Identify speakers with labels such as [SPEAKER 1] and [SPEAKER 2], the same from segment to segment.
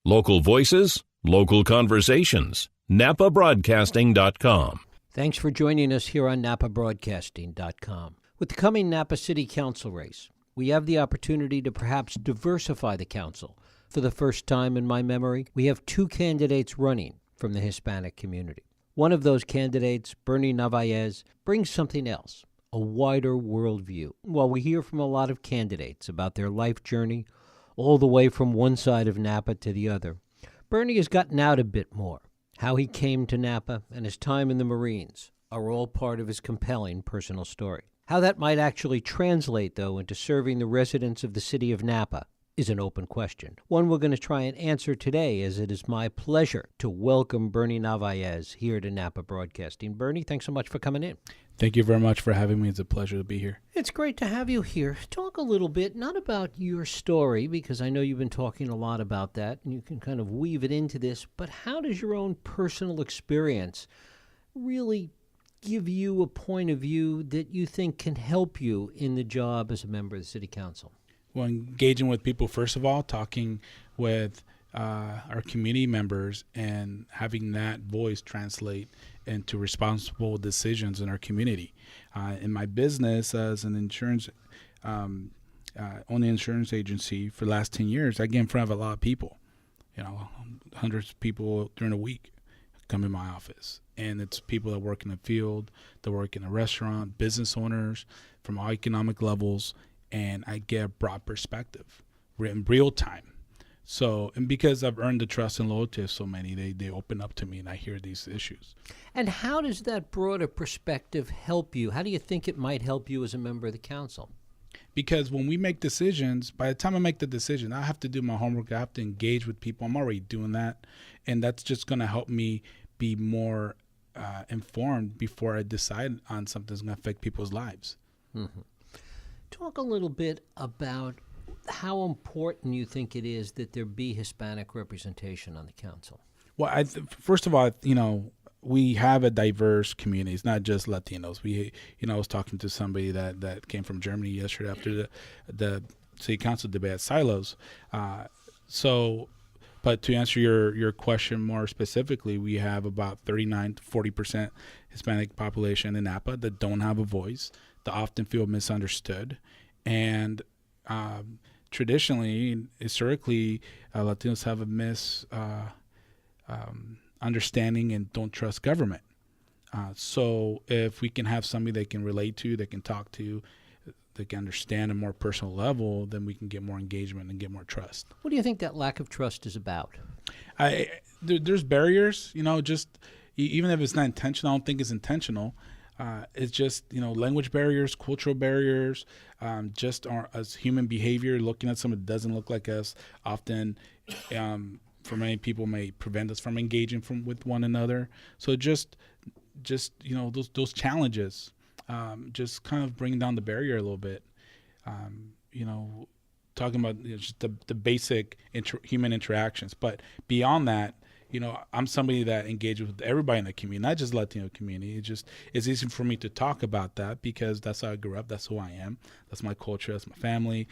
[SPEAKER 1] Local voices, local conversations. NAPAbroadcasting.com.
[SPEAKER 2] Thanks for joining us here on NAPAbroadcasting.com. With the coming Napa City Council race, we have the opportunity to perhaps diversify the council. For the first time in my memory, we have two candidates running from the Hispanic community. One of those candidates, Bernie Narvaez, brings something else, a wider worldview. While we hear from a lot of candidates about their life journey, all the way from one side of Napa to the other, Bernie has gotten out a bit more. How he came to Napa and his time in the Marines are all part of his compelling personal story. How that might actually translate, though, into serving the residents of the city of Napa is an open question. One we're going to try and answer today, as it is my pleasure to welcome Bernie Narvaez here to Napa Broadcasting. Bernie, thanks so much for coming in.
[SPEAKER 3] Thank you very much for having me. It's a pleasure to be here.
[SPEAKER 2] It's great to have you here. Talk a little bit, not about your story, because I know you've been talking a lot about that, and you can kind of weave it into this, but how does your own personal experience really give you a point of view that you think can help you in the job as a member of the City Council?
[SPEAKER 3] Well, engaging with people, first of all, talking with our community members and having that voice translate into responsible decisions in our community. In my business as an insurance, own an insurance agency for the last 10 years, I get in front of a lot of people, hundreds of people during a week come in my office. And it's people that work in the field, that work in a restaurant, business owners from all economic levels, and I get a broad perspective in real time. So, and because I've earned the trust and loyalty of so many, they open up to me and I hear these issues.
[SPEAKER 2] And how does that broader perspective help you? How do you think it might help you as a member of the council?
[SPEAKER 3] Because when we make decisions, by the time I make the decision, I have to do my homework. I have to engage with people. I'm already doing that. And that's just going to help me be more informed before I decide on something that's going to affect people's lives.
[SPEAKER 2] Mm-hmm. Talk a little bit about how important you think it is that there be Hispanic representation on the council.
[SPEAKER 3] Well, first of all, we have a diverse community. It's not just Latinos. I was talking to somebody that came from Germany yesterday after the city council debate at Silos. But to answer your question more specifically, we have about 39 to 40% Hispanic population in Napa that don't have a voice, that often feel misunderstood. And traditionally, historically, Latinos have a understanding and don't trust government. So if we can have somebody they can relate to, they can talk to, they can understand at a more personal level, then we can get more engagement and get more trust.
[SPEAKER 2] What do you think that lack of trust is about?
[SPEAKER 3] There's barriers, just even if it's not intentional, I don't think it's intentional. It's just, language barriers, cultural barriers, just as human behavior, looking at someone that doesn't look like us often, for many people may prevent us from engaging with one another. So just those challenges, just kind of bring down the barrier a little bit. Talking about just the basic human interactions. But beyond that, I'm somebody that engages with everybody in the community, not just Latino community. It's easy for me to talk about that because that's how I grew up. That's who I am. That's my culture. That's my family.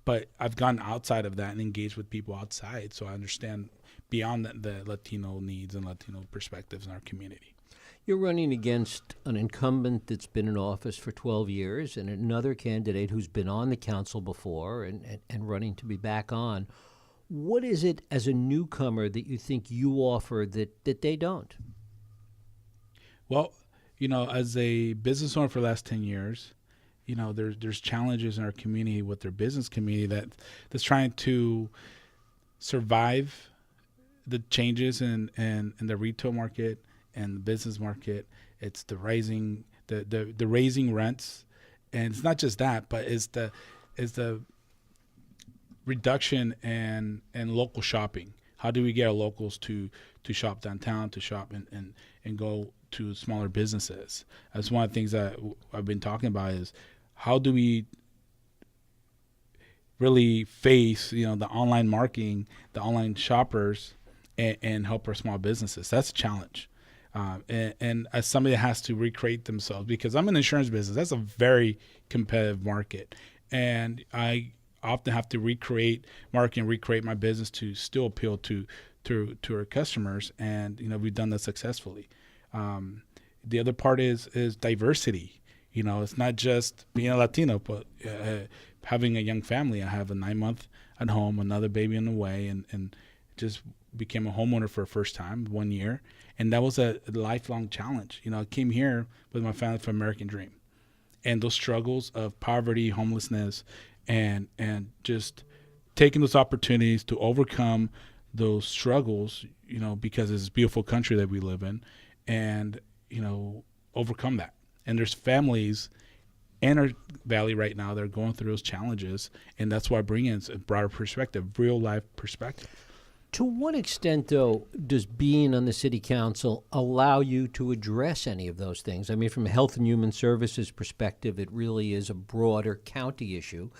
[SPEAKER 3] But I've gone outside of that and engaged with people outside, so I understand beyond the Latino needs and Latino perspectives in our community.
[SPEAKER 2] You're running against an incumbent that's been in office for 12 years and another candidate who's been on the council before and running to be back on. What is it as a newcomer that you think you offer that they don't?
[SPEAKER 3] Well, as a business owner for the last 10 years, there's challenges in our community with their business community that's trying to survive the changes in the retail market and the business market. It's the raising rents, and it's not just that, but it's the reduction in local shopping. How do we get our locals to shop downtown, to shop and go to smaller businesses? That's one of the things that I've been talking about is how do we really face the online marketing, the online shoppers, and help our small businesses. That's a challenge. And as somebody that has to recreate themselves, because I'm in the insurance business, that's a very competitive market. And I often have to recreate my business to still appeal to our customers, and we've done that successfully. The other part is diversity. It's not just being a Latino, but having a young family. I have a 9-month at home, another baby on the way, and just became a homeowner for the first time 1 year, and that was a lifelong challenge. I came here with my family for American Dream, and those struggles of poverty, homelessness, and just taking those opportunities to overcome those struggles, because it's this beautiful country that we live in, and overcome that. And there's families in our valley right now that are going through those challenges, and that's why I bring in a broader perspective, real life perspective.
[SPEAKER 2] To what extent, though, does being on the city council allow you to address any of those things? I mean, from a Health and Human Services perspective, it really is a broader county issue.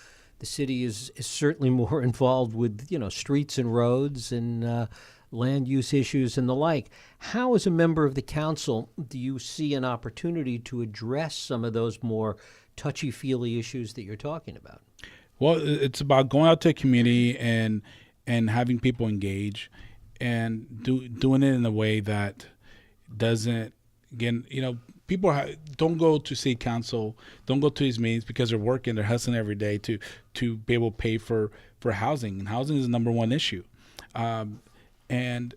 [SPEAKER 2] The city is certainly more involved with, streets and roads and land use issues and the like. How, as a member of the council, do you see an opportunity to address some of those more touchy-feely issues that you're talking about?
[SPEAKER 3] Well, it's about going out to a community and having people engage, and doing it in a way that doesn't, again, people don't go to city council, don't go to these meetings because they're working, they're hustling every day to be able to pay for housing, and housing is the number one issue. And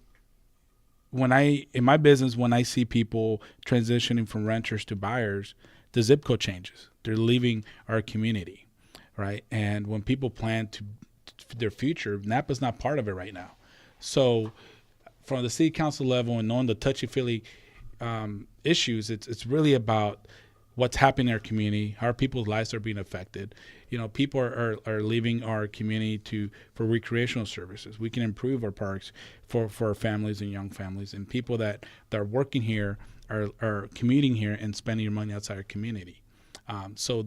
[SPEAKER 3] in my business, when I see people transitioning from renters to buyers, the zip code changes. They're leaving our community, right? And when people plan to their future, Napa's not part of it right now. So from the city council level and knowing the touchy-feely issues, it's really about what's happening in our community, how people's lives are being affected. People are leaving our community for recreational services. We can improve our parks for our families and young families, and people that are working here are commuting here and spending your money outside our community. So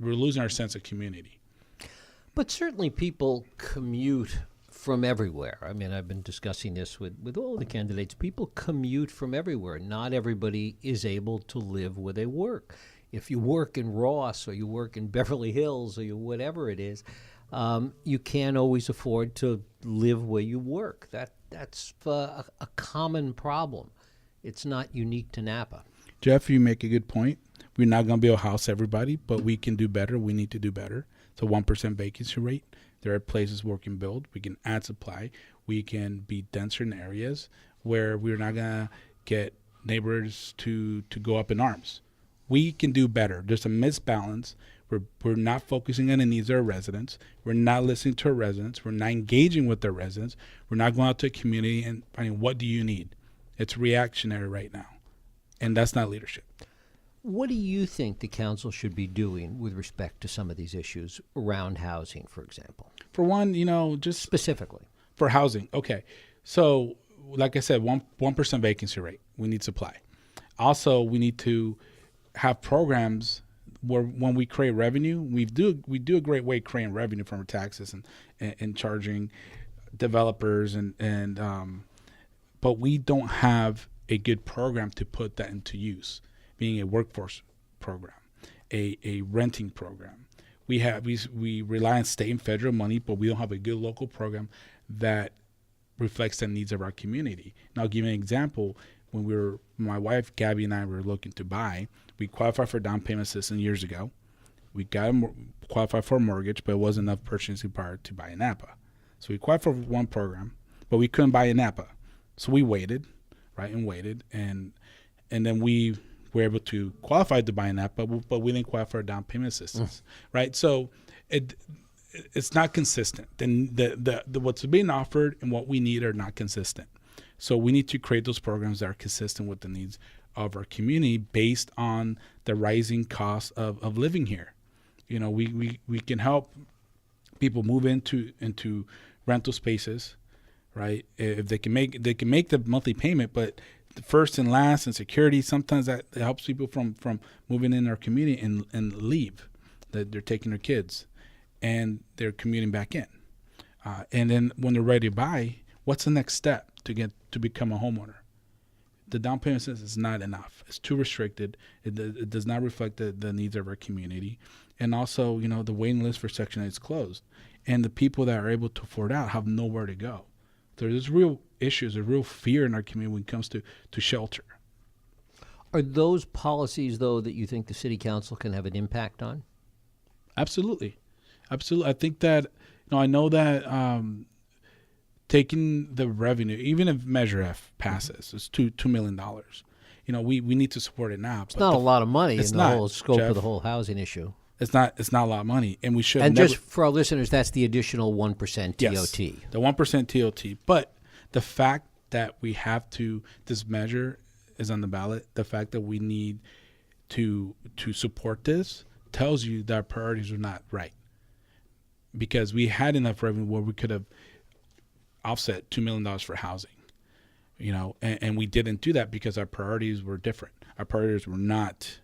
[SPEAKER 3] we're losing our sense of community.
[SPEAKER 2] But certainly people commute from everywhere. I mean, I've been discussing this with all the candidates. People commute from everywhere. Not everybody is able to live where they work. If you work in Ross or you work in Beverly Hills or whatever it is, you can't always afford to live where you work. That's a common problem. It's not unique to Napa.
[SPEAKER 3] Jeff, you make a good point. We're not going to be able to house everybody, but we can do better. We need to do better. So 1% vacancy rate. There are places where we can build. We can add supply. We can be denser in areas where we're not going to get neighbors to go up in arms. We can do better. There's a misbalance. We're not focusing on the needs of our residents. We're not listening to our residents. We're not engaging with our residents. We're not going out to a community and finding, what do you need? It's reactionary right now, and that's not leadership.
[SPEAKER 2] What do you think the council should be doing with respect to some of these issues around housing, for example?
[SPEAKER 3] For one, just
[SPEAKER 2] specifically
[SPEAKER 3] for housing. Okay. So like I said, 1% vacancy rate. We need supply. Also, we need to have programs where when we create revenue, we do a great way creating revenue from our taxes and charging developers but we don't have a good program to put that into use. Being a workforce program, a renting program. We rely on state and federal money, but we don't have a good local program that reflects the needs of our community. And I'll give you an example. When my wife Gabby and I were looking to buy, we qualified for down payment assistance years ago. We got qualified for a mortgage, but it wasn't enough purchasing power to buy a Napa. So we qualified for one program, but we couldn't buy a Napa. So we waited, right, and then we were able to qualify to buy a Napa, but we didn't qualify for down payment assistance, right? So it's not consistent. Then the what's being offered and what we need are not consistent. So we need to create those programs that are consistent with the needs of our community based on the rising cost of living here. We can help people move into rental spaces, right? If they can make the monthly payment, but the first and last and security, sometimes that helps people from moving in our community and leave. That they're taking their kids and they're commuting back in. And then when they're ready to buy, what's the next step to become a homeowner? The down payment assistance is not enough. It's too restricted. It does not reflect the needs of our community. And also, the waiting list for Section 8 is closed. and the people that are able to afford out have nowhere to go. There's real issues, a real fear in our community when it comes to shelter.
[SPEAKER 2] Are those policies, though, that you think the city council can have an impact on?
[SPEAKER 3] Absolutely. I think that, I know that taking the revenue, even if Measure F passes, it's $2 million. We need to support it now.
[SPEAKER 2] It's not a lot of money in the whole scope
[SPEAKER 3] Jeff,
[SPEAKER 2] of the whole housing issue.
[SPEAKER 3] It's not a lot of money, and we should.
[SPEAKER 2] And just for our listeners, that's the additional 1% TOT.
[SPEAKER 3] Yes, the 1% TOT. But the fact that we have this measure is on the ballot. The fact that we need to support this tells you that our priorities are not right, because we had enough revenue where we could have offset $2 million for housing, and we didn't do that because our priorities were different. Our priorities were not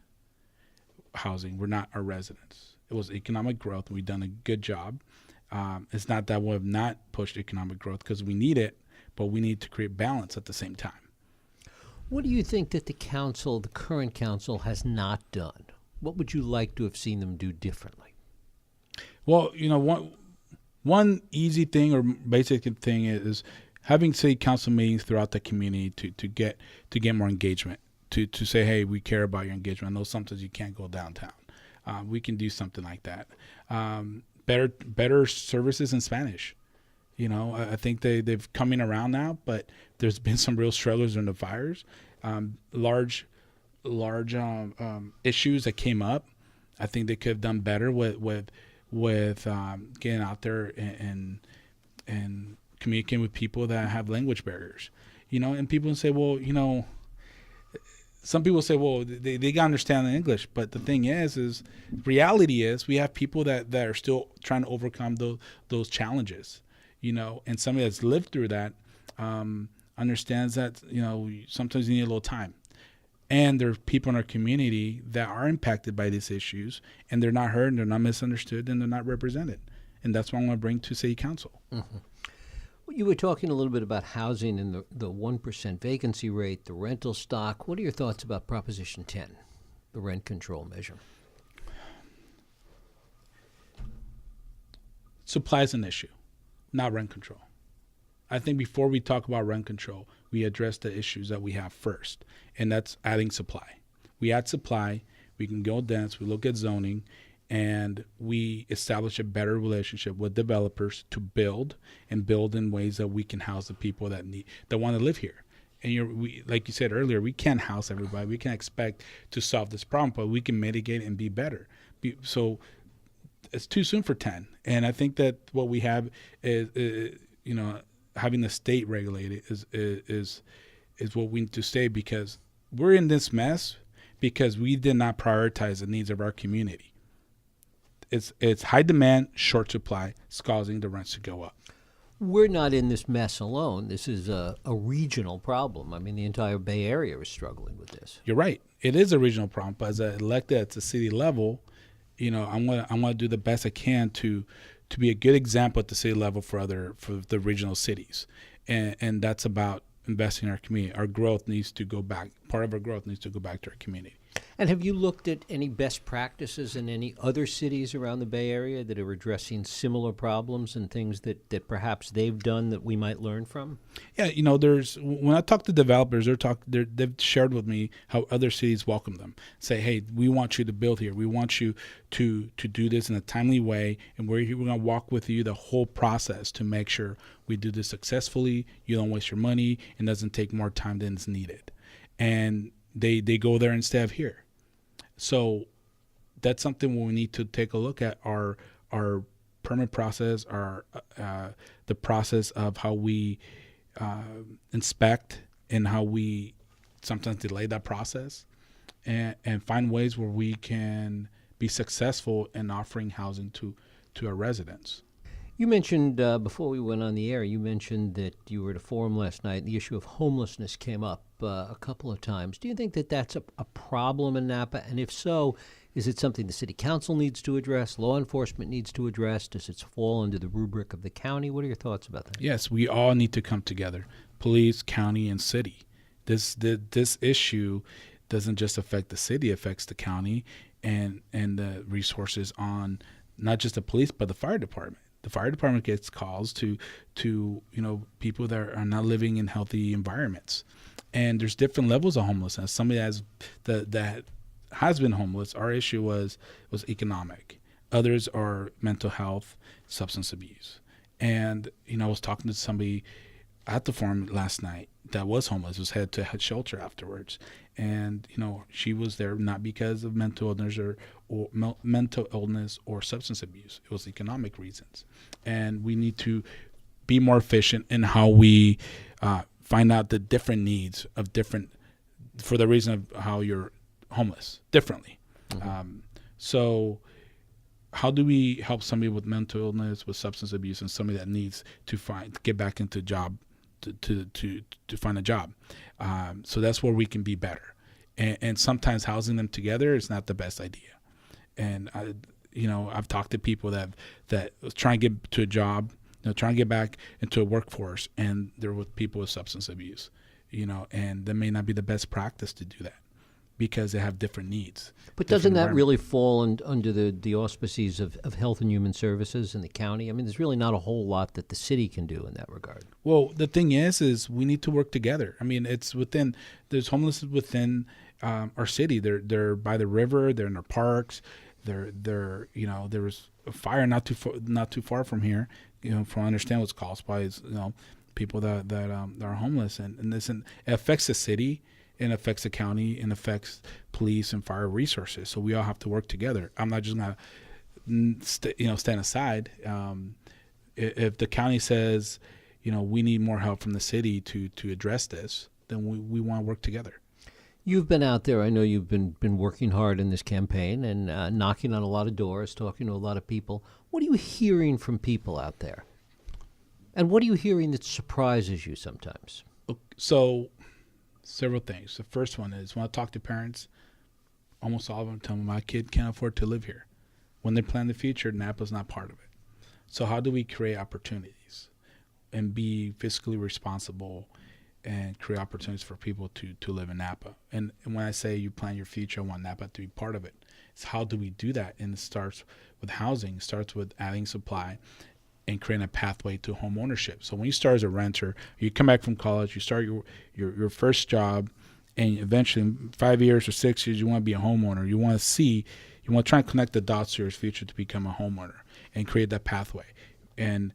[SPEAKER 3] housing, were not our residents. It was economic growth, and we've done a good job. It's not that we have not pushed economic growth, because we need it, but we need to create balance at the same time.
[SPEAKER 2] What do you think that the current council, has not done? What would you like to have seen them do differently?
[SPEAKER 3] Well, one easy thing or basic thing is having city council meetings throughout the community to get more engagement, to say, hey, we care about your engagement. I know sometimes you can't go downtown. We can do something like that. Better services in Spanish. I think they've coming around now, but there's been some real struggles in the fires. Large issues that came up. I think they could have done better with getting out there and communicating with people that have language barriers. And people say, well, some people say, well, they got to understand the English. But the thing is reality is we have people that are still trying to overcome those challenges, and somebody that's lived through that understands that, sometimes you need a little time. And there are people in our community that are impacted by these issues, and they're not heard, and they're not misunderstood, and they're not represented. And that's what I want to bring to city council.
[SPEAKER 2] Mm-hmm. Well, you were talking a little bit about housing and the 1% vacancy rate, the rental stock. What are your thoughts about Proposition 10, the rent control measure?
[SPEAKER 3] Supply is an issue, not rent control. I think before we talk about rent control, we address the issues that we have first, and that's adding supply. We add supply, we can go dense, we look at zoning, and we establish a better relationship with developers to build in ways that we can house the people that want to live here. And like you said earlier, we can't house everybody. We can't expect to solve this problem, but we can mitigate and be better. So it's too soon for 10. And I think that what we have is having the state regulate it is what we need to say, because we're in this mess because we did not prioritize the needs of our community. It's high demand, short supply. It's causing the rents to go up.
[SPEAKER 2] We're not in this mess alone. This is a regional problem. I mean, the entire Bay Area is struggling with this.
[SPEAKER 3] You're right. It is a regional problem, but as an elected at the city level, I'm gonna do the best I can to be a good example at the city level for the regional cities, and that's about investing in our community. Our growth needs to go back. Part of our growth needs to go back to our community.
[SPEAKER 2] And have you looked at any best practices in any other cities around the Bay Area that are addressing similar problems and things that perhaps they've done that we might learn from? Yeah,
[SPEAKER 3] when I talk to developers, they've shared with me how other cities welcome them. Say, hey, we want you to build here. We want you to do this in a timely way, and we're going to walk with you the whole process to make sure we do this successfully. You don't waste your money, and doesn't take more time than is needed. And they go there instead of here. So that's something we need to take a look at, our permit process, the process of how we inspect and how we sometimes delay that process, and find ways where we can be successful in offering housing to our residents.
[SPEAKER 2] You mentioned, before we went on the air, you mentioned that you were at a forum last night, and the issue of homelessness came up a couple of times. Do you think that that's a problem in Napa? And if so, is it something the city council needs to address, law enforcement needs to address? Does it fall under the rubric of the county? What are your thoughts about that?
[SPEAKER 3] Yes, we all need to come together, police, county, and city. This issue doesn't just affect the city, it affects the county and the resources on not just the police, but the fire department. The fire department gets calls to people that are not living in healthy environments. And there's different levels of homelessness. Somebody that has been homeless, our issue was economic. Others are mental health, substance abuse. And, I was talking to somebody at the farm last night that was homeless, was headed to a shelter afterwards. And, she was there not because of mental illness or substance abuse. It was economic reasons. And we need to be more efficient in how we find out the different needs of for the reason of how you're homeless differently. Mm-hmm. So how do we help somebody with mental illness, with substance abuse, and somebody that needs to get back into a job, to find a job? So that's where we can be better. And sometimes housing them together is not the best idea. And I've talked to people that was trying to get to a job, trying to get back into a workforce, and they're with people with substance abuse, and that may not be the best practice to do that, because they have different needs.
[SPEAKER 2] But doesn't that really fall under the auspices of Health and Human Services in the county? I mean, there's really not a whole lot that the city can do in that regard.
[SPEAKER 3] Well, the thing is we need to work together. I mean, there's homelessness within our city. They're by the river. They're in our parks. There was a fire not too far from here. From what I understand, what's caused by people that are homeless, and it affects the city. It affects the county, and affects police and fire resources. So we all have to work together. I'm not just gonna, stand aside. If the county says, we need more help from the city to address this, then we want to work together.
[SPEAKER 2] You've been out there. I know you've been working hard in this campaign and knocking on a lot of doors, talking to a lot of people. What are you hearing from people out there? And what are you hearing that surprises you sometimes?
[SPEAKER 3] So, several things. The first one is when I talk to parents, almost all of them tell me my kid can't afford to live here. When they plan the future, Napa's not part of it. So how do we create opportunities and be fiscally responsible and create opportunities for people to live in Napa? And when I say you plan your future, I want Napa to be part of it. It's how do we do that? And it starts with housing. It starts with adding supply and creating a pathway to home ownership. So when you start as a renter, you come back from college, you start your first job, and eventually in 5 years or 6 years, you want to be a homeowner. You want to try and connect the dots to your future to become a homeowner and create that pathway and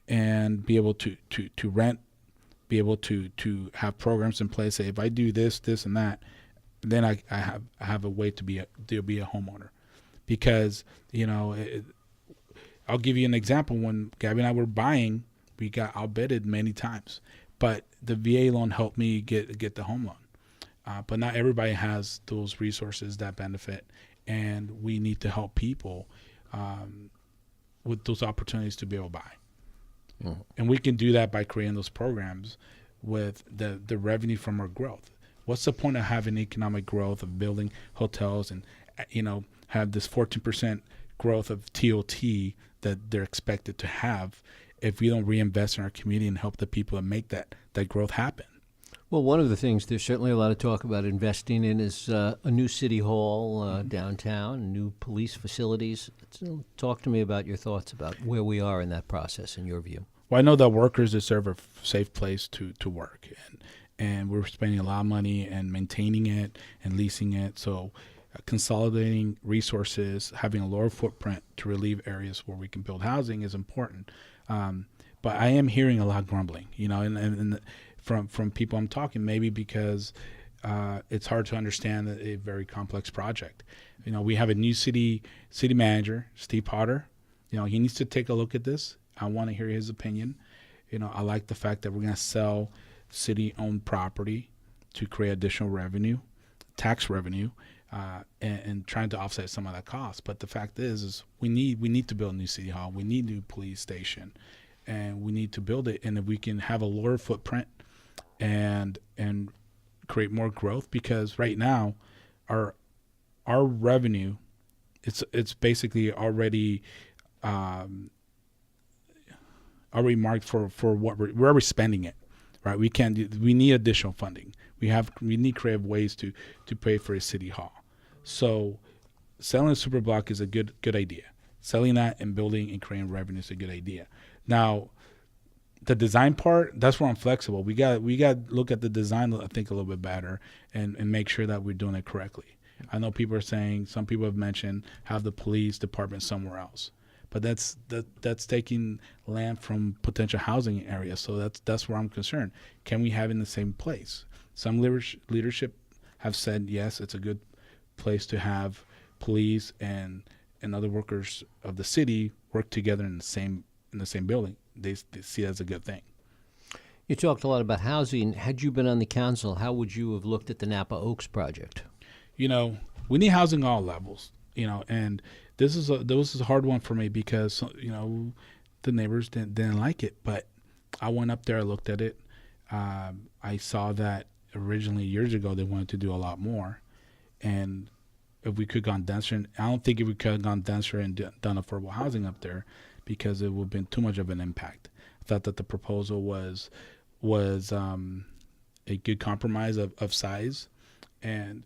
[SPEAKER 3] be able to rent, be able to have programs in place. Say, if I do this, and that, then I have a way to be a homeowner. Because, I'll give you an example. When Gabby and I were buying, we got outbidded many times, but the VA loan helped me get the home loan. But not everybody has those resources that benefit, and we need to help people with those opportunities to be able to buy. Mm-hmm. And we can do that by creating those programs with the revenue from our growth. What's the point of having economic growth, of building hotels and, have this 14% growth of TOT that they're expected to have if we don't reinvest in our community and help the people that make that growth happen?
[SPEAKER 2] Well, one of the things there's certainly a lot of talk about investing in is a new city hall downtown, new police facilities. So talk to me about your thoughts about where we are in that process, in your view.
[SPEAKER 3] Well, I know that workers deserve a safe place to work, and we're spending a lot of money and maintaining it and leasing it. So consolidating resources, having a lower footprint to relieve areas where we can build housing is important. But I am hearing a lot of grumbling, and from people I'm talking, maybe because it's hard to understand a very complex project. We have a new city manager, Steve Potter. He needs to take a look at this. I want to hear his opinion. I like the fact that we're going to sell city-owned property to create additional revenue, tax revenue, and trying to offset some of that cost. But the fact is we need to build a new city hall. We need a new police station, and we need to build it. And if we can have a lower footprint and create more growth, because right now our revenue it's basically already marked for what we're already spending it, right? We need additional funding. We need creative ways to pay for a city hall. So selling a super block is a good idea. Selling that and building and creating revenue is a good idea. Now, the design part, that's where I'm flexible. We got to look at the design, I think, a little bit better and make sure that we're doing it correctly. I know people are saying, some people have mentioned, have the police department somewhere else. But that's taking land from potential housing areas. So that's where I'm concerned. Can we have it in the same place? Some leadership have said, yes, it's a good place to have police and other workers of the city work together in the same building. They see it as a good thing.
[SPEAKER 2] You talked a lot about housing. Had you been on the council, how would you have looked at the Napa Oaks project?
[SPEAKER 3] We need housing all levels, and this is a hard one for me because, the neighbors didn't like it, but I went up there, I looked at it. I saw that originally years ago they wanted to do a lot more, and if we could have gone denser, and I don't think if we could have gone denser and done affordable housing up there, because it would have been too much of an impact. I thought that the proposal was a good compromise of size, and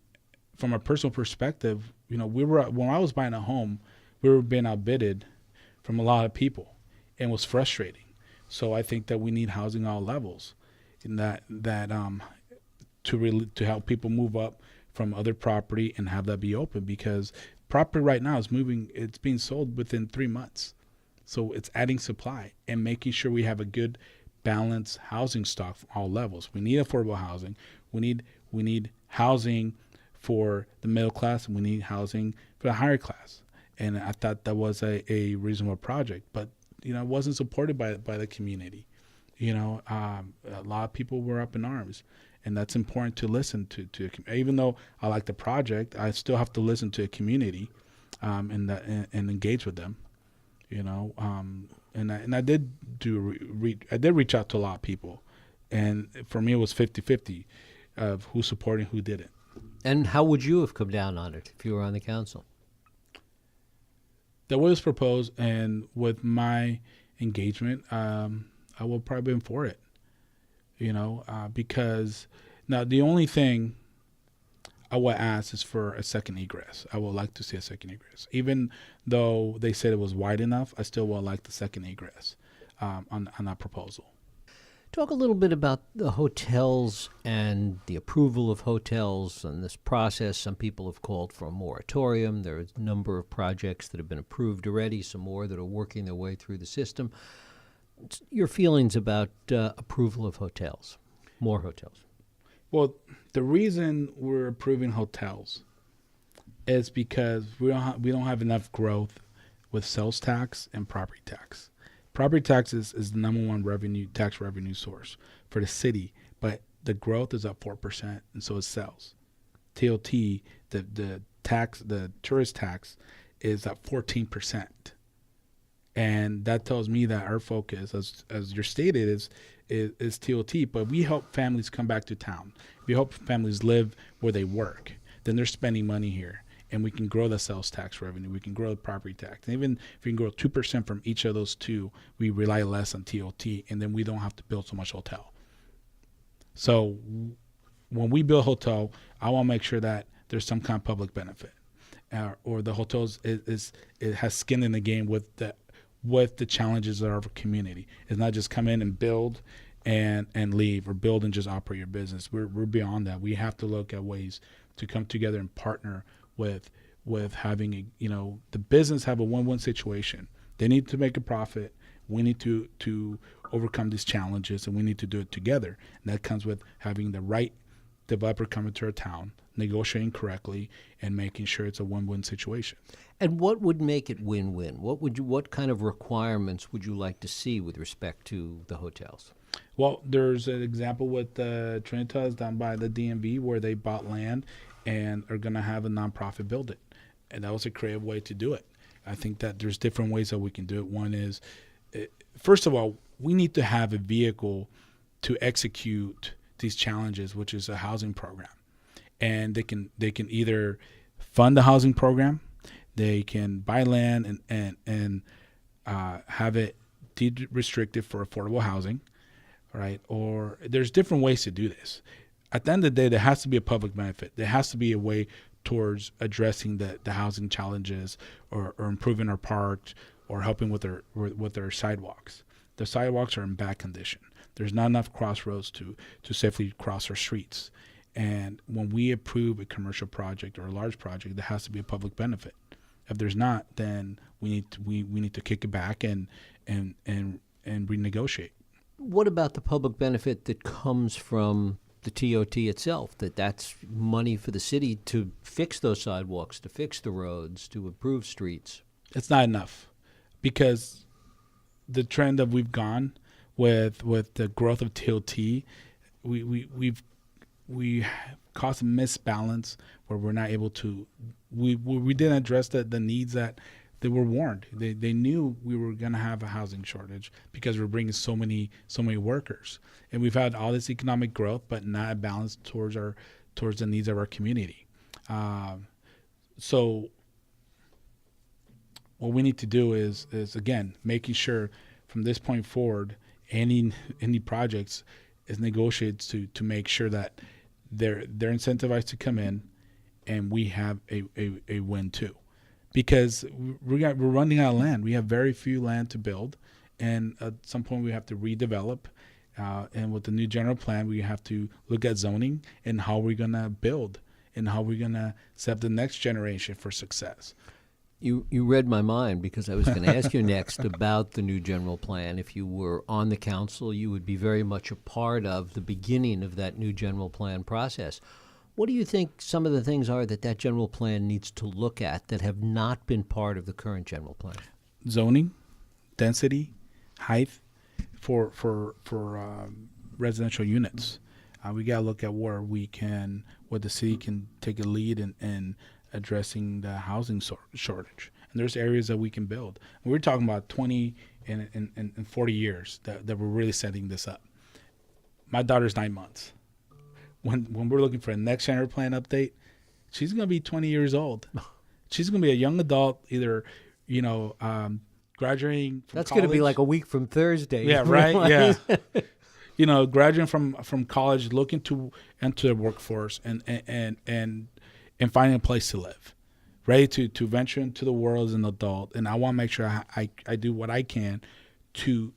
[SPEAKER 3] from a personal perspective, when I was buying a home, we were being outbidded from a lot of people, and it was frustrating. So I think that we need housing all levels, in that to help people move up from other property and have that be open, because property right now is moving. It's being sold within 3 months, so it's adding supply and making sure we have a good balanced housing stock from all levels. We need affordable housing. We need housing for the middle class, and we need housing for the higher class. And I thought that was a reasonable project, but it wasn't supported by the community. A lot of people were up in arms, and that's important to listen to. Even though I like the project, I still have to listen to a community, and engage with them. And I did reach out to a lot of people, and for me it was 50-50 of who supported and who didn't.
[SPEAKER 2] And how would you have come down on it if you were on the council?
[SPEAKER 3] The way it was proposed, and with my engagement, I will probably been for it. Because now the only thing I would ask is for a second egress. I would like to see a second egress. Even though they said it was wide enough, I still would like the second egress on that proposal.
[SPEAKER 2] Talk a little bit about the hotels and the approval of hotels and this process. Some people have called for a moratorium. There are a number of projects that have been approved already, some more that are working their way through the system. Your feelings about approval of hotels, more hotels?
[SPEAKER 3] Well, the reason we're approving hotels is because we don't have enough growth with sales tax and property tax. Property tax is the number one tax revenue source for the city, but the growth is up 4%, and so is sales. TOT, the tourist tax, is up 14%, and that tells me that our focus, as you stated, is TOT. But we help families come back to town. We help families live where they work. Then they're spending money here, and we can grow the sales tax revenue. We can grow the property tax. And even if we can grow 2% from each of those two, we rely less on TOT, and then we don't have to build so much hotel. So when we build hotel, I want to make sure that there's some kind of public benefit, or the hotels it has skin in the game with the challenges of our community. It's not just come in and build and leave, or build and just operate your business. We're beyond that. We have to look at ways to come together and partner with having the business have a win-win situation. They need to make a profit. We need to overcome these challenges, and we need to do it together. And that comes with having the right developer come into our town, negotiating correctly, and making sure it's a win-win situation.
[SPEAKER 2] And what would make it win-win? What kind of requirements would you like to see with respect to the hotels?
[SPEAKER 3] Well, there's an example with Trinitas down by the DMV where they bought land and are going to have a nonprofit build it. And that was a creative way to do it. I think that there's different ways that we can do it. One is, first of all, we need to have a vehicle to execute these challenges, which is a housing program. And they can either fund the housing program, they can buy land and have it deed restricted for affordable housing, right? Or there's different ways to do this. At the end of the day, there has to be a public benefit. There has to be a way towards addressing the housing challenges, or improving our parks, or helping with their sidewalks. The sidewalks are in bad condition. There's not enough crossroads to safely cross our streets. And when we approve a commercial project or a large project, there has to be a public benefit. If there's not, then we need to kick it back and renegotiate.
[SPEAKER 2] What about the public benefit that comes from the TOT itself, that's money for the city to fix those sidewalks, to fix the roads, to improve streets? It's
[SPEAKER 3] not enough, because the trend that we've gone with the growth of TOT, we've caused a misbalance where we're not able to. We didn't address the needs that they were warned. They knew we were going to have a housing shortage because we're bringing so many workers, and we've had all this economic growth, but not a balance towards the needs of our community. So what we need to do is again making sure from this point forward, any projects is negotiated to make sure that they're incentivized to come in, and we have a win too. Because we're running out of land. We have very few land to build, and at some point we have to redevelop. And with the new general plan, we have to look at zoning and how we're going to build and how we're going to set up the next generation for success.
[SPEAKER 2] You read my mind, because I was going to ask you next about the new general plan. If you were on the council, you would be very much a part of the beginning of that new general plan process. What do you think some of the things are that general plan needs to look at that have not been part of the current general plan?
[SPEAKER 3] Zoning, density, height for residential units. We got to look at where the city can take a lead in addressing the housing shortage. And there's areas that we can build. And we're talking about 20 and 40 years that we're really setting this up. My daughter's 9 months. When we're looking for a next general plan update, she's going to be 20 years old. She's going to be a young adult, either, graduating from
[SPEAKER 2] That's
[SPEAKER 3] college.
[SPEAKER 2] going to be like a week from Thursday.
[SPEAKER 3] Yeah, right? Yeah. Graduating from college, looking to enter the workforce and finding a place to live, ready to venture into the world as an adult. And I want to make sure I do what I can to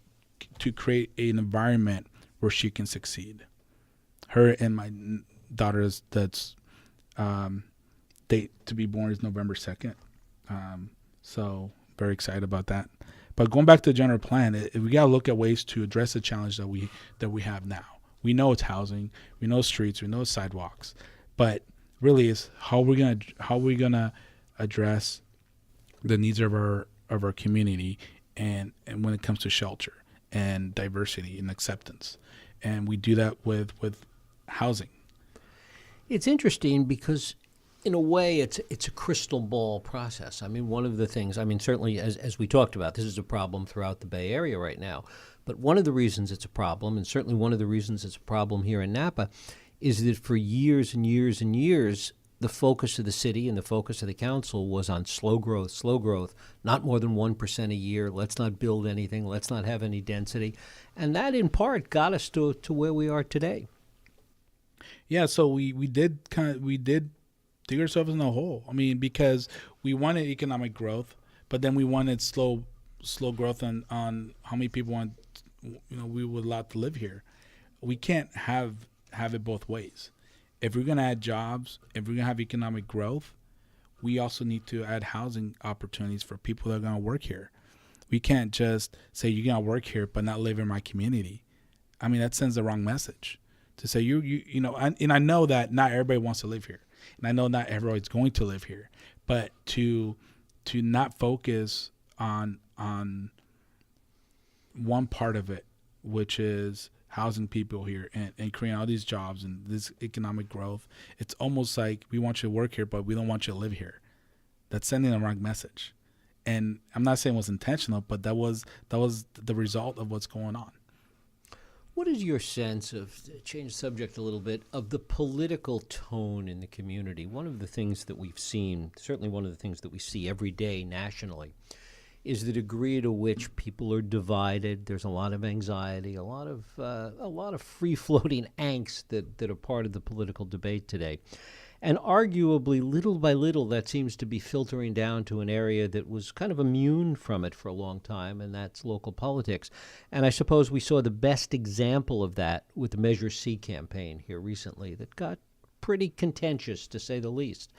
[SPEAKER 3] create an environment where she can succeed. Her and my daughter's date to be born is November 2nd. So very excited about that. But going back to the general plan, we got to look at ways to address the challenge that we have now. We know it's housing, we know streets, we know sidewalks, but really is how we're gonna address the needs of our community, and when it comes to shelter and diversity and acceptance. And we do that with housing.
[SPEAKER 2] It's interesting because, in a way, it's a crystal ball process. I mean, one of the things, certainly as we talked about, this is a problem throughout the Bay Area right now. But one of the reasons it's a problem, and certainly one of the reasons it's a problem here in Napa, is that for years and years and years, the focus of the city and the focus of the council was on slow growth, not more than 1% a year. Let's not build anything. Let's not have any density. And that, in part, got us to where we are today.
[SPEAKER 3] Yeah, so we did dig ourselves in a hole. I mean, because we wanted economic growth, but then we wanted slow growth on how many people we would allow to live here. We can't have it both ways. If we're going to add jobs, if we're going to have economic growth, we also need to add housing opportunities for people that are going to work here. We can't just say you're going to work here but not live in my community. I mean, that sends the wrong message. To say and I know that not everybody wants to live here, and I know not everybody's going to live here, but to not focus on one part of it, which is housing people here and creating all these jobs and this economic growth. It's almost like we want you to work here, but we don't want you to live here. That's sending the wrong message. And I'm not saying it was intentional, but that was the result of what's going on.
[SPEAKER 2] What is your sense of, change the subject a little bit, of the political tone in the community? One of the things that we've seen, certainly one of the things that we see every day nationally, is the degree to which people are divided. There's a lot of anxiety, a lot of free-floating angst that are part of the political debate today. And arguably, little by little, that seems to be filtering down to an area that was kind of immune from it for a long time, and that's local politics. And I suppose we saw the best example of that with the Measure C campaign here recently that got pretty contentious, to say the least.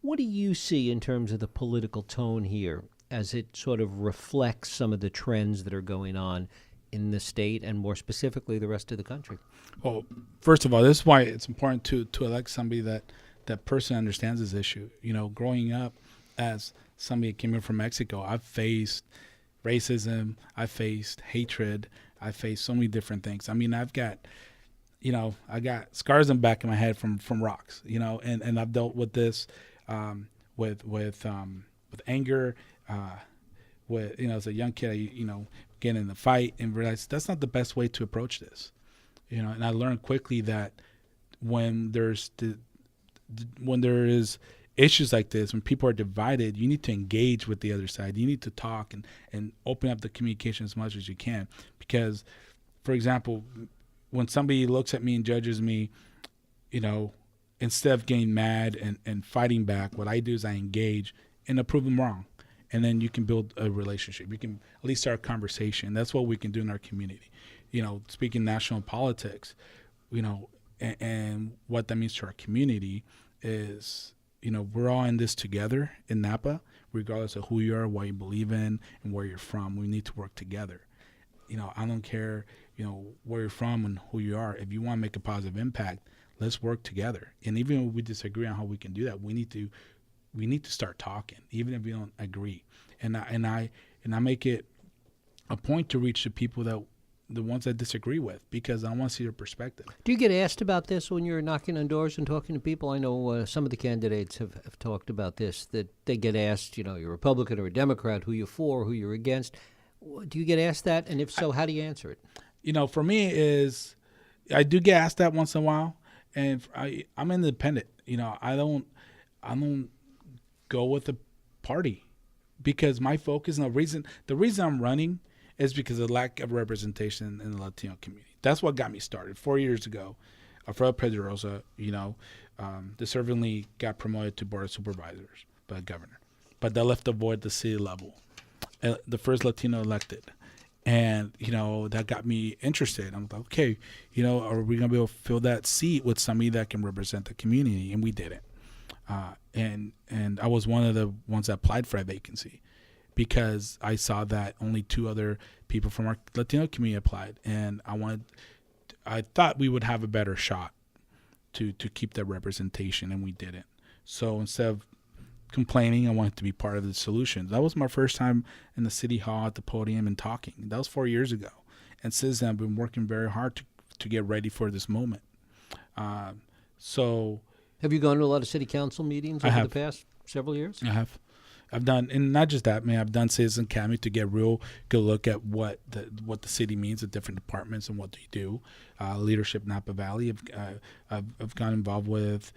[SPEAKER 2] What do you see in terms of the political tone here as it sort of reflects some of the trends that are going on in the state and more specifically the rest of the country?
[SPEAKER 3] Well, first of all, this is why it's important to elect somebody that person understands this issue. Growing up as somebody that came in from Mexico, I've faced racism, I've faced hatred, I've faced so many different things. I mean, I've got, I got scars on the back of my head from rocks, and I've dealt with this with anger, as a young kid, getting in the fight and realized that's not the best way to approach this, and I learned quickly that when there is issues like this, when people are divided, you need to engage with the other side. You need to talk and open up the communication as much as you can. Because, for example, when somebody looks at me and judges me, instead of getting mad and fighting back, what I do is I engage and prove them wrong. And then you can build a relationship. You can at least start a conversation. That's what we can do in our community. Speaking national politics, and what that means to our community is, we're all in this together in Napa, regardless of who you are, what you believe in, and where you're from. We need to work together. I don't care, where you're from and who you are. If you want to make a positive impact, let's work together. And even if we disagree on how we can do that, we need to start talking, even if we don't agree. And I make it a point to reach the people the ones I disagree with, because I want to see their perspective.
[SPEAKER 2] Do you get asked about this when you're knocking on doors and talking to people? I know some of the candidates have talked about this, that they get asked, you're a Republican or a Democrat, who you're for, who you're against. Do you get asked that? And if so, how do you answer it?
[SPEAKER 3] For me I do get asked that once in a while, and I'm independent. I don't go with the party, because my focus and the reason I'm running is because of the lack of representation in the Latino community. That's what got me started 4 years ago. Alfredo Pedrosa, deservingly got promoted to Board of Supervisors by the governor, but that left the void at the city level. The first Latino elected. And, that got me interested. I'm like, okay, are we going to be able to fill that seat with somebody that can represent the community? And we didn't. And I was one of the ones that applied for a vacancy, because I saw that only 2 other people from our Latino community applied. And I thought we would have a better shot to keep that representation, and we didn't. So instead of complaining, I wanted to be part of the solution. That was my first time in the city hall at the podium and talking. That was 4 years ago. And since then, I've been working very hard to get ready for this moment. So
[SPEAKER 2] have you gone to a lot of city council meetings over the past several years?
[SPEAKER 3] I have. I've done, and not just that, I've done Citizen Academy to get a real good look at what the city means, the different departments and what they do. Leadership Napa Valley. I've gotten involved with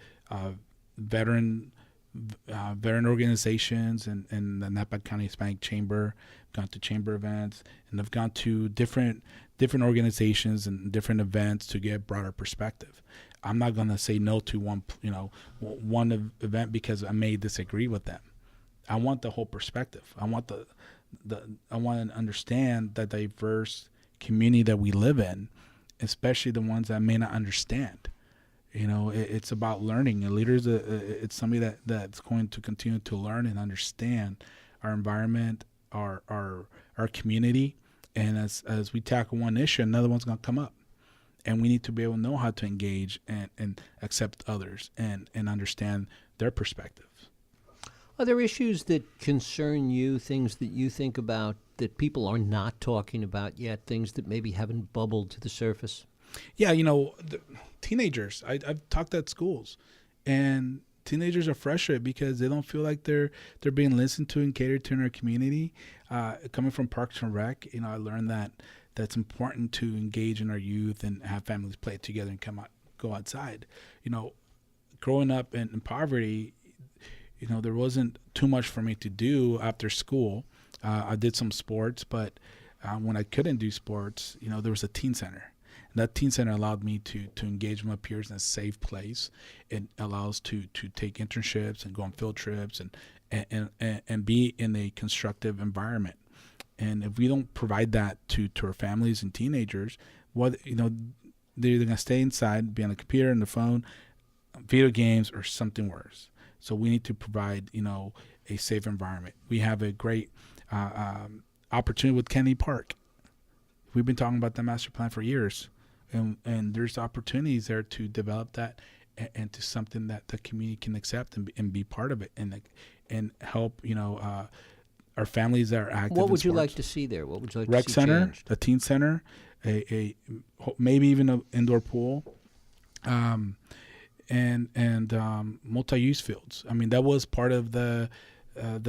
[SPEAKER 3] veteran organizations and the Napa County Hispanic Chamber. I've gone to chamber events, and I've gone to different organizations and different events to get broader perspective. I'm not going to say no to one event because I may disagree with them. I want the whole perspective. I want I want to understand the diverse community that we live in, especially the ones that may not understand. It's about learning. A leader is it's somebody that's going to continue to learn and understand our environment, our community, and as we tackle one issue, another one's going to come up, and we need to be able to know how to engage and accept others and understand their perspectives.
[SPEAKER 2] Are there issues that concern you, things that you think about that people are not talking about yet, things that maybe haven't bubbled to the surface?
[SPEAKER 3] Yeah, the teenagers. I've talked at schools, and teenagers are frustrated because they don't feel like they're being listened to and catered to in our community. Coming from Parks and Rec, I learned that's important to engage in our youth and have families play together and go outside. Growing up in poverty, there wasn't too much for me to do after school. I did some sports, but when I couldn't do sports, there was a teen center. That teen center allowed me to engage with my peers in a safe place. It allows to take internships and go on field trips and be in a constructive environment. And if we don't provide that to our families and teenagers, they're either going to stay inside, be on the computer and the phone, video games, or something worse. So we need to provide, a safe environment. We have a great opportunity with Kennedy Park. We've been talking about the master plan for years, and there's opportunities there to develop that into something that the community can accept and be part of it, and help our families that are active.
[SPEAKER 2] What would you
[SPEAKER 3] sports.
[SPEAKER 2] like to see there? What would you like
[SPEAKER 3] Rec
[SPEAKER 2] to see
[SPEAKER 3] center,
[SPEAKER 2] changed?
[SPEAKER 3] a teen center, a maybe even an indoor pool, and multi-use fields. I mean, that was part of the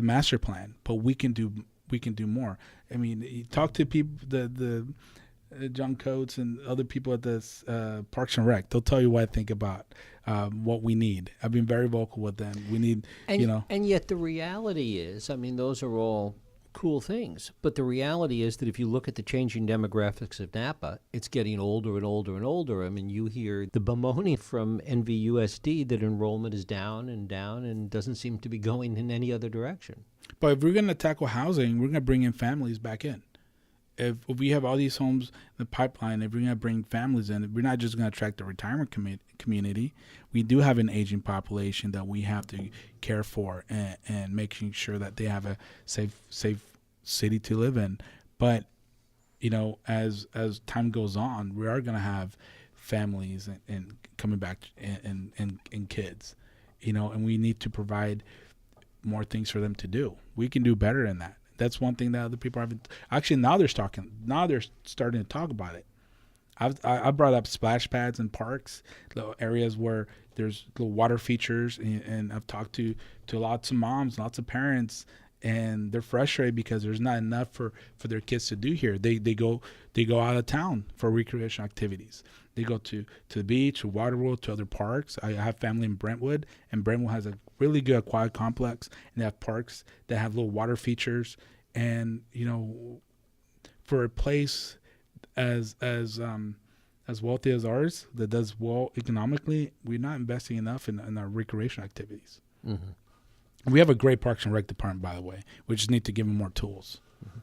[SPEAKER 3] master plan, but we can do more. I mean, you talk to people, the John Coates and other people at this Parks and Rec. They'll tell you what I think about what we need. I've been very vocal with them. We need,
[SPEAKER 2] And yet the reality is, I mean, those are all cool things. But the reality is that if you look at the changing demographics of Napa, it's getting older and older and older. I mean, you hear the bemoaning from NVUSD that enrollment is down and doesn't seem to be going in any other direction.
[SPEAKER 3] But if we're going to tackle housing, we're going to bring in families back in. If we have all these homes in the pipeline, if we're going to bring families in, we're not just going to attract the retirement community. We do have an aging population that we have to care for and making sure that they have a safe city to live in. But, as time goes on, we are going to have families and coming back and kids, and we need to provide more things for them to do. We can do better than that. That's one thing that other people haven't. Actually, now they're starting to talk about it. I brought up splash pads in parks, little areas where there's little water features, and I've talked to lots of moms, lots of parents, and they're frustrated because there's not enough for their kids to do here. They go out of town for recreational activities. They go to the beach, to Waterworld, to other parks. I have family in Brentwood, and Brentwood has a really good aquatic complex, and they have parks that have little water features. And for a place as wealthy as ours that does well economically, we're not investing enough in our recreation activities. Mm-hmm. We have a great Parks and Rec department, by the way. We just need to give them more tools.
[SPEAKER 2] Mm-hmm.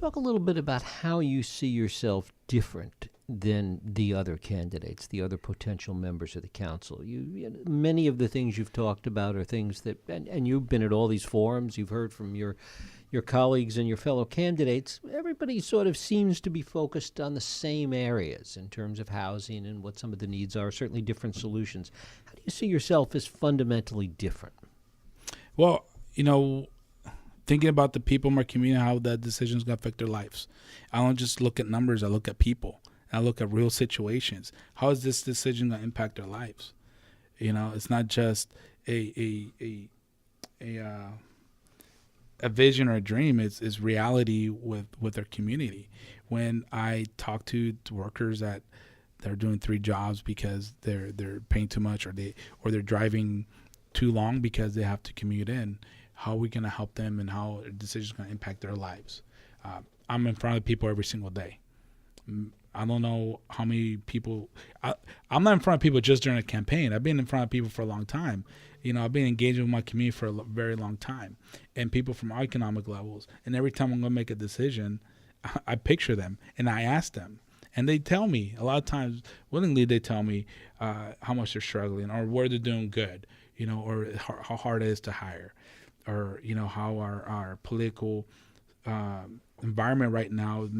[SPEAKER 2] Talk a little bit about how you see yourself different than the other candidates, the other potential members of the council. Many of the things you've talked about are things that, and you've been at all these forums, you've heard from your colleagues and your fellow candidates. Everybody sort of seems to be focused on the same areas in terms of housing and what some of the needs are, certainly different solutions. How do you see yourself as fundamentally different?
[SPEAKER 3] Well, thinking about the people in my community, how that decision is going to affect their lives. I don't just look at numbers, I look at people. I look at real situations. How is this decision going to impact their lives? It's not just a vision or a dream. It's reality with their community. When I talk to workers that they're doing 3 jobs because they're paying too much, or they're driving too long because they have to commute in, how are we going to help them, and how a decision is going to impact their lives? I'm in front of people every single day. I don't know how many people. I'm not in front of people just during a campaign. I've been in front of people for a long time. I've been engaging with my community for a very long time, and people from all economic levels. And every time I'm going to make a decision, I picture them and I ask them, and they tell me a lot of times willingly. They tell me how much they're struggling, or where they're doing good, or how hard it is to hire, or how our political environment right now is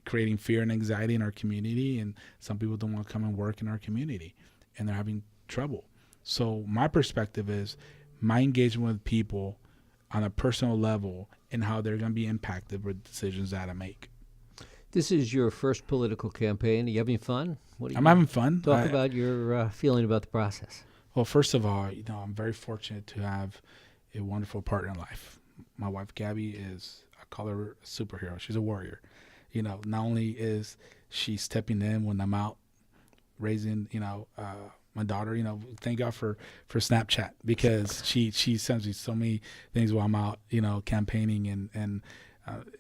[SPEAKER 3] creating fear and anxiety in our community, and some people don't want to come and work in our community, and they're having trouble. So my perspective is my engagement with people on a personal level and how they're going to be impacted with decisions that I make.
[SPEAKER 2] This is your first political campaign. Are you having fun?
[SPEAKER 3] I'm having fun.
[SPEAKER 2] Talk about your feeling about the process.
[SPEAKER 3] Well, first of all, I'm very fortunate to have a wonderful partner in life. My wife, Gabby, I call her a superhero. She's a warrior. Not only is she stepping in when I'm out raising, my daughter, thank God for Snapchat, because she sends me so many things while I'm out, campaigning, and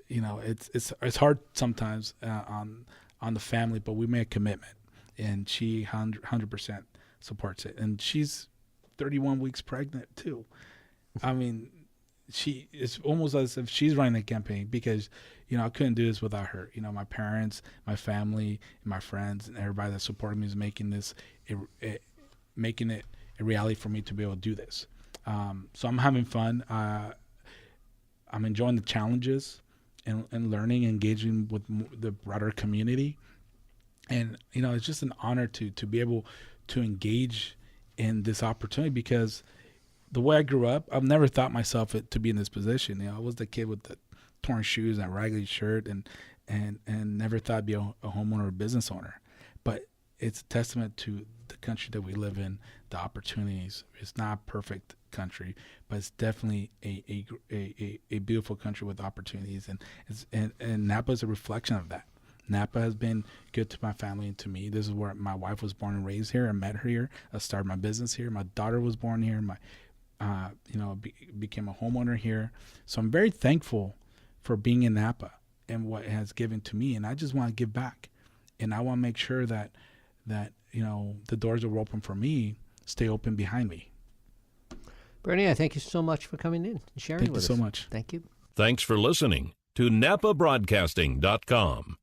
[SPEAKER 3] it's hard sometimes on on the family, but we made a commitment, and she 100% supports it. And she's 31 weeks pregnant too. I mean, it's almost as if she's running the campaign, because, I couldn't do this without her. My parents, my family, my friends, and everybody that supported me is making this, making it a reality for me to be able to do this. So I'm having fun. I'm enjoying the challenges and learning, engaging with the broader community. And, it's just an honor to be able to engage in this opportunity, because the way I grew up, I've never thought myself to be in this position. I was the kid with the torn shoes and a raggedy shirt, and never thought I'd be a homeowner or a business owner. But it's a testament to the country that we live in, the opportunities. It's not a perfect country, but it's definitely a beautiful country with opportunities, and Napa is a reflection of that. Napa has been good to my family and to me. This is where my wife was born and raised here. I met her here. I started my business here. My daughter was born here. Became a homeowner here. So I'm very thankful for being in Napa and what it has given to me. And I just want to give back. And I want to make sure that the doors that were open for me stay open behind me.
[SPEAKER 2] Bernie, I thank you so much for coming in and sharing with us.
[SPEAKER 3] Thank you so much.
[SPEAKER 2] Thank you.
[SPEAKER 1] Thanks for listening to NAPAbroadcasting.com.